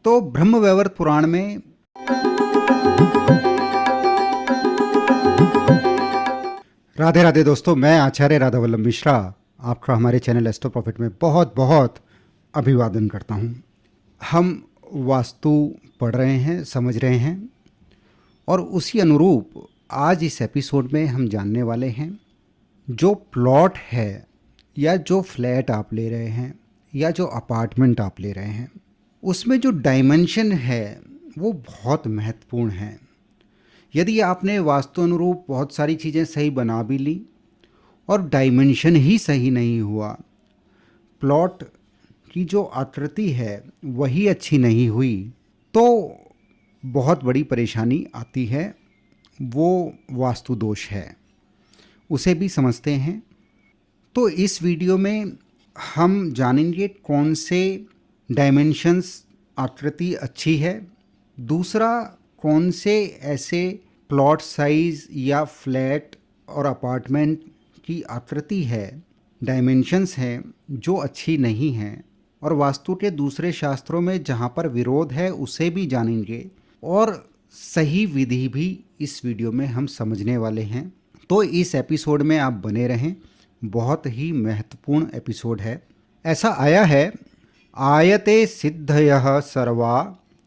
तो ब्रह्मवैवर्त पुराण में राधे राधे दोस्तों, मैं आचार्य राधा वल्लभ मिश्रा आपका हमारे चैनल एस्ट्रो प्रॉफिट में बहुत बहुत अभिवादन करता हूं। हम वास्तु पढ़ रहे हैं, समझ रहे हैं और उसी अनुरूप आज इस एपिसोड में हम जानने वाले हैं जो प्लॉट है या जो फ्लैट आप ले रहे हैं या जो अपार्टमेंट आप ले रहे हैं, उसमें जो डायमेंशन है वो बहुत महत्वपूर्ण है। यदि आपने वास्तु अनुरूप बहुत सारी चीज़ें सही बना भी ली और डायमेंशन ही सही नहीं हुआ, प्लॉट की जो आकृति है वही अच्छी नहीं हुई, तो बहुत बड़ी परेशानी आती है। वो वास्तु दोष है, उसे भी समझते हैं। तो इस वीडियो में हम जानेंगे कौन से डायमेंशंस आकृति अच्छी है, दूसरा कौन से ऐसे प्लॉट साइज़ या फ्लैट और अपार्टमेंट की आकृति है, डायमेंशंस हैं जो अच्छी नहीं हैं, और वास्तु के दूसरे शास्त्रों में जहाँ पर विरोध है उसे भी जानेंगे और सही विधि भी इस वीडियो में हम समझने वाले हैं। तो इस एपिसोड में आप बने रहें, बहुत ही महत्वपूर्ण एपिसोड है। ऐसा आया है, आयते सिद्धयः सर्वा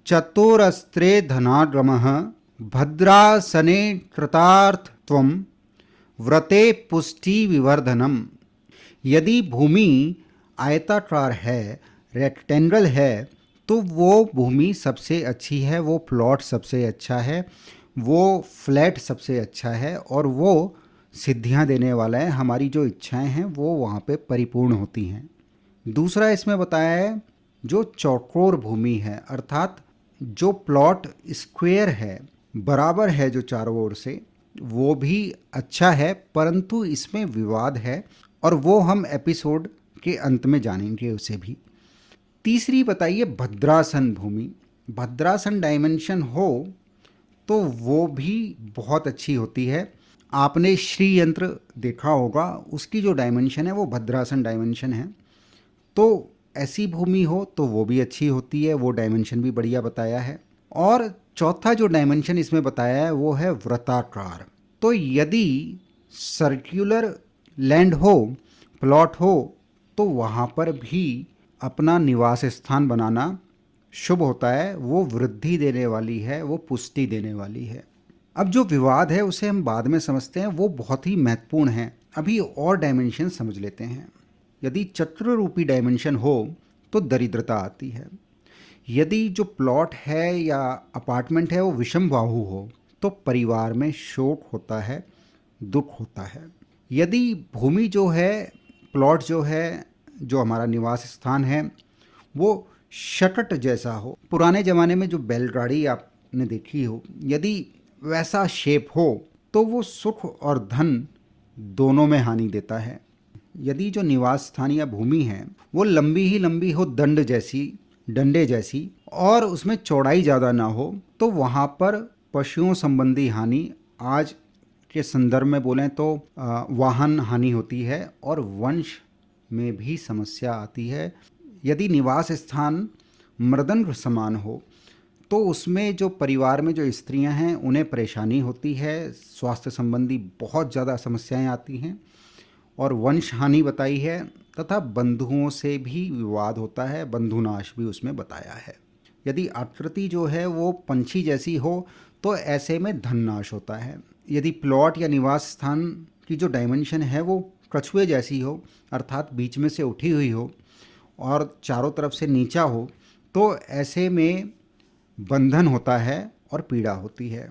चतुरस्त्रे धनागमः भद्रासने कृतार्थत्वं व्रते पुष्टि विवर्धनम। यदि भूमि आयताकार है, रेक्टेंगल है, तो वो भूमि सबसे अच्छी है, वो प्लॉट सबसे अच्छा है, वो फ्लैट सबसे अच्छा है और वो सिद्धियां देने वाला है। हमारी जो इच्छाएं हैं वो वहाँ पे परिपूर्ण होती हैं। दूसरा इसमें बताया है, जो चौकोर भूमि है अर्थात जो प्लॉट स्क्वायर है, बराबर है जो चारों ओर से, वो भी अच्छा है, परंतु इसमें विवाद है और वो हम एपिसोड के अंत में जानेंगे उसे भी। तीसरी बताइए भद्रासन भूमि। भद्रासन डायमेंशन हो तो वो भी बहुत अच्छी होती है। आपने श्री यंत्र देखा होगा, उसकी जो डायमेंशन है वो भद्रासन डायमेंशन है। तो ऐसी भूमि हो तो वो भी अच्छी होती है, वो डायमेंशन भी बढ़िया बताया है। और चौथा जो डायमेंशन इसमें बताया है वो है वृत्ताकार। तो यदि सर्कुलर लैंड हो, प्लॉट हो, तो वहाँ पर भी अपना निवास स्थान बनाना शुभ होता है। वो वृद्धि देने वाली है, वो पुष्टि देने वाली है। अब जो विवाद है उसे हम बाद में समझते हैं, वो बहुत ही महत्वपूर्ण है। अभी और डायमेंशन समझ लेते हैं। यदि चक्र रूपी डायमेंशन हो तो दरिद्रता आती है। यदि जो प्लॉट है या अपार्टमेंट है वो विषम बाहु हो तो परिवार में शोक होता है, दुख होता है। यदि भूमि जो है, प्लॉट जो है, जो हमारा निवास स्थान है, वो शकट जैसा हो, पुराने ज़माने में जो बैलगाड़ी आपने देखी हो, यदि वैसा शेप हो तो वो सुख और धन दोनों में हानि देता है। यदि जो निवास स्थान या भूमि है वो लंबी ही लंबी हो, डंडे जैसी, और उसमें चौड़ाई ज़्यादा ना हो, तो वहाँ पर पशुओं संबंधी हानि, आज के संदर्भ में बोलें तो वाहन हानि होती है और वंश में भी समस्या आती है। यदि निवास स्थान मृदंग समान हो तो उसमें जो परिवार में जो स्त्रियां हैं उन्हें परेशानी होती है, स्वास्थ्य संबंधी बहुत ज़्यादा समस्याएं आती हैं और वंश हानि बताई है, तथा बंधुओं से भी विवाद होता है, बंधुनाश भी उसमें बताया है। यदि आकृति जो है वो पंछी जैसी हो तो ऐसे में धननाश होता है। यदि प्लॉट या निवास स्थान की जो डायमेंशन है वो कछुए जैसी हो, अर्थात बीच में से उठी हुई हो और चारों तरफ से नीचा हो, तो ऐसे में बंधन होता है और पीड़ा होती है।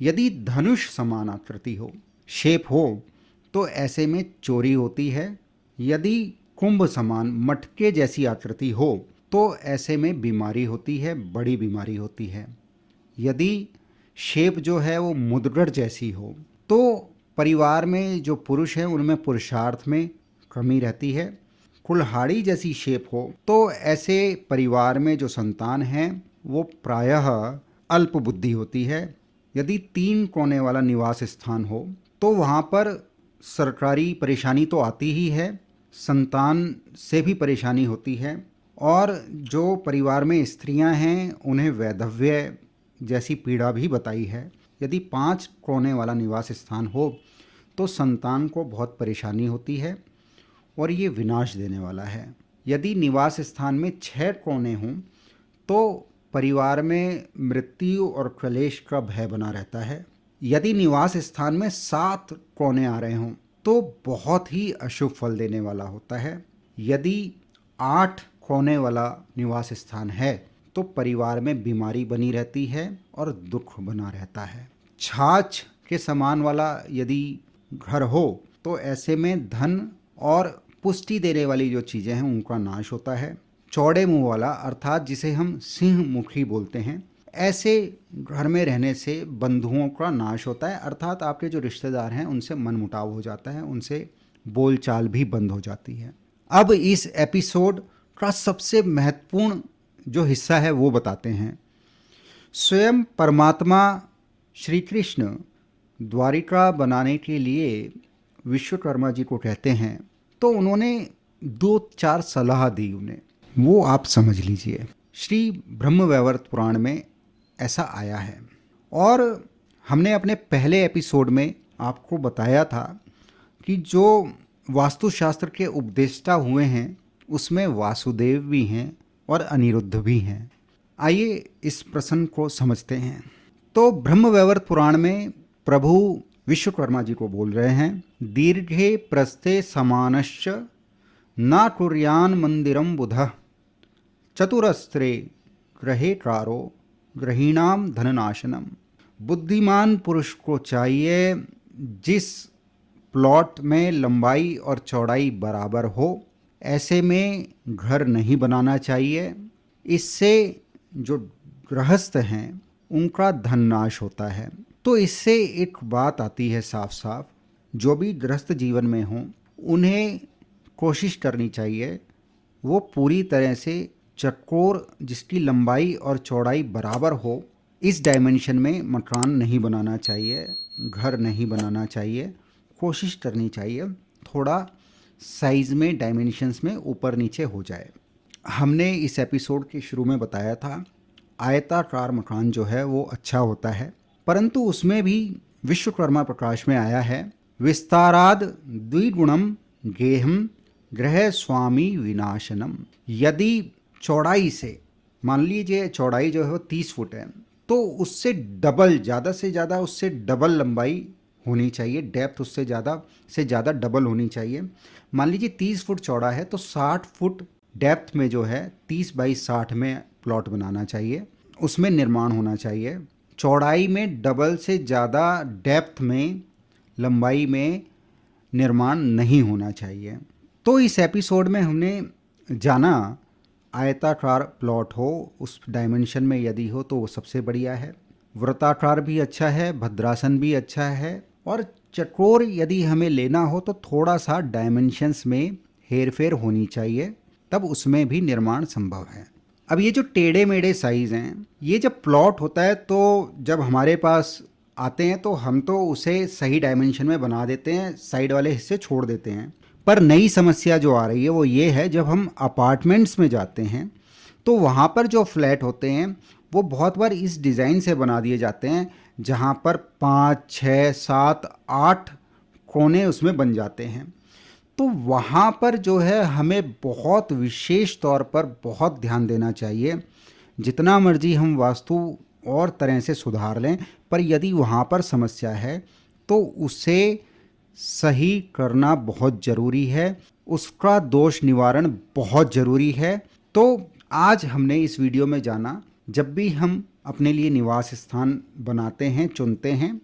यदि धनुष समान आकृति हो, शेप हो, तो ऐसे में चोरी होती है। यदि कुंभ समान, मटके जैसी आकृति हो, तो ऐसे में बीमारी होती है, बड़ी बीमारी होती है। यदि शेप जो है वो मुदगड़ जैसी हो, तो परिवार में जो पुरुष हैं उनमें पुरुषार्थ में कमी रहती है। कुल्हाड़ी जैसी शेप हो तो ऐसे परिवार में जो संतान हैं वो प्रायः अल्प बुद्धि होती है। यदि 3 कोने वाला निवास स्थान हो तो वहाँ पर सरकारी परेशानी तो आती ही है, संतान से भी परेशानी होती है और जो परिवार में स्त्रियां हैं उन्हें वैधव्य जैसी पीड़ा भी बताई है। यदि 5 कोने वाला निवास स्थान हो तो संतान को बहुत परेशानी होती है और ये विनाश देने वाला है। यदि निवास स्थान में 6 कोने हों तो परिवार में मृत्यु और क्लेश का भय बना रहता है। यदि निवास स्थान में 7 कोने आ रहे हों तो बहुत ही अशुभ फल देने वाला होता है। यदि 8 कोने वाला निवास स्थान है तो परिवार में बीमारी बनी रहती है और दुख बना रहता है। छाछ के समान वाला यदि घर हो तो ऐसे में धन और पुष्टि देने वाली जो चीज़ें हैं उनका नाश होता है। चौड़े मुंह वाला अर्थात जिसे हम सिंह मुखी बोलते हैं, ऐसे घर में रहने से बंधुओं का नाश होता है, अर्थात आपके जो रिश्तेदार हैं उनसे मनमुटाव हो जाता है, उनसे बोलचाल भी बंद हो जाती है। अब इस एपिसोड का सबसे महत्वपूर्ण जो हिस्सा है वो बताते हैं। स्वयं परमात्मा श्री कृष्ण द्वारिका बनाने के लिए विश्वकर्मा जी को कहते हैं तो उन्होंने 2-4 सलाह दी उन्हें, वो आप समझ लीजिए। श्री ब्रह्मवैवर्त पुराण में ऐसा आया है और हमने अपने पहले एपिसोड में आपको बताया था कि जो वास्तुशास्त्र के उपदेष्टा हुए हैं उसमें वासुदेव भी हैं और अनिरुद्ध भी हैं। आइए इस प्रसंग को समझते हैं। तो ब्रह्मवैवर्त पुराण में प्रभु विश्वकर्मा जी को बोल रहे हैं, दीर्घे प्रस्थे समानश्च न कुर्यान मंदिरम बुधः चतुरस्त्रे ग्रहे कारो ग्रहीणाम धननाशनम। बुद्धिमान पुरुष को चाहिए जिस प्लॉट में लंबाई और चौड़ाई बराबर हो, ऐसे में घर नहीं बनाना चाहिए। इससे जो गृहस्थ हैं उनका धन नाश होता है। तो इससे एक बात आती है साफ साफ, जो भी गृहस्थ जीवन में हों उन्हें कोशिश करनी चाहिए वो पूरी तरह से चौकोर जिसकी लंबाई और चौड़ाई बराबर हो, इस डायमेंशन में मकान नहीं बनाना चाहिए, घर नहीं बनाना चाहिए। कोशिश करनी चाहिए थोड़ा साइज़ में, डायमेंशंस में ऊपर नीचे हो जाए। हमने इस एपिसोड के शुरू में बताया था आयताकार मकान जो है वो अच्छा होता है, परंतु उसमें भी विश्वकर्मा प्रकाश में आया है विस्ताराद द्विगुणम गेहम गृह स्वामी विनाशनम। यदि चौड़ाई से, मान लीजिए चौड़ाई जो है वो 30 फुट है तो उससे डबल, ज़्यादा से ज़्यादा उससे डबल लंबाई होनी चाहिए, डेप्थ उससे ज़्यादा से ज़्यादा डबल होनी चाहिए। मान लीजिए 30 फुट चौड़ा है तो 60 फुट डेप्थ में जो है 30 बाई 60 में प्लॉट बनाना चाहिए, उसमें निर्माण होना चाहिए। चौड़ाई में डबल से ज़्यादा, डेप्थ में, लंबाई में निर्माण नहीं होना चाहिए। तो इस एपिसोड में हमने जाना आयताकार प्लॉट हो उस डायमेंशन में यदि हो तो वो सबसे बढ़िया है, वृत्ताकार भी अच्छा है, भद्रासन भी अच्छा है, और चकोर यदि हमें लेना हो तो थोड़ा सा डायमेंशंस में हेरफेर होनी चाहिए, तब उसमें भी निर्माण संभव है। अब ये जो टेढ़े मेढ़े साइज़ हैं, ये जब प्लॉट होता है तो जब हमारे पास आते हैं तो हम तो उसे सही डायमेंशन में बना देते हैं, साइड वाले हिस्से छोड़ देते हैं। पर नई समस्या जो आ रही है वो ये है, जब हम अपार्टमेंट्स में जाते हैं तो वहाँ पर जो फ्लैट होते हैं वो बहुत बार इस डिज़ाइन से बना दिए जाते हैं जहाँ पर 5, 6, 7, 8 कोने उसमें बन जाते हैं। तो वहाँ पर जो है हमें बहुत विशेष तौर पर बहुत ध्यान देना चाहिए। जितना मर्जी हम वास्तु और तरह से सुधार लें, पर यदि वहाँ पर समस्या है तो उसे सही करना बहुत ज़रूरी है, उसका दोष निवारण बहुत ज़रूरी है। तो आज हमने इस वीडियो में जाना, जब भी हम अपने लिए निवास स्थान बनाते हैं, चुनते हैं,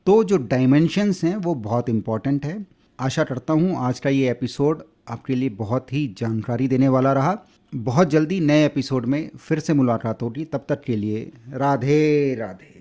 तो जो डायमेंशंस हैं वो बहुत इम्पॉर्टेंट है। आशा करता हूँ आज का ये एपिसोड आपके लिए बहुत ही जानकारी देने वाला रहा। बहुत जल्दी नए एपिसोड में फिर से मुलाकात होगी, तब तक के लिए राधे राधे।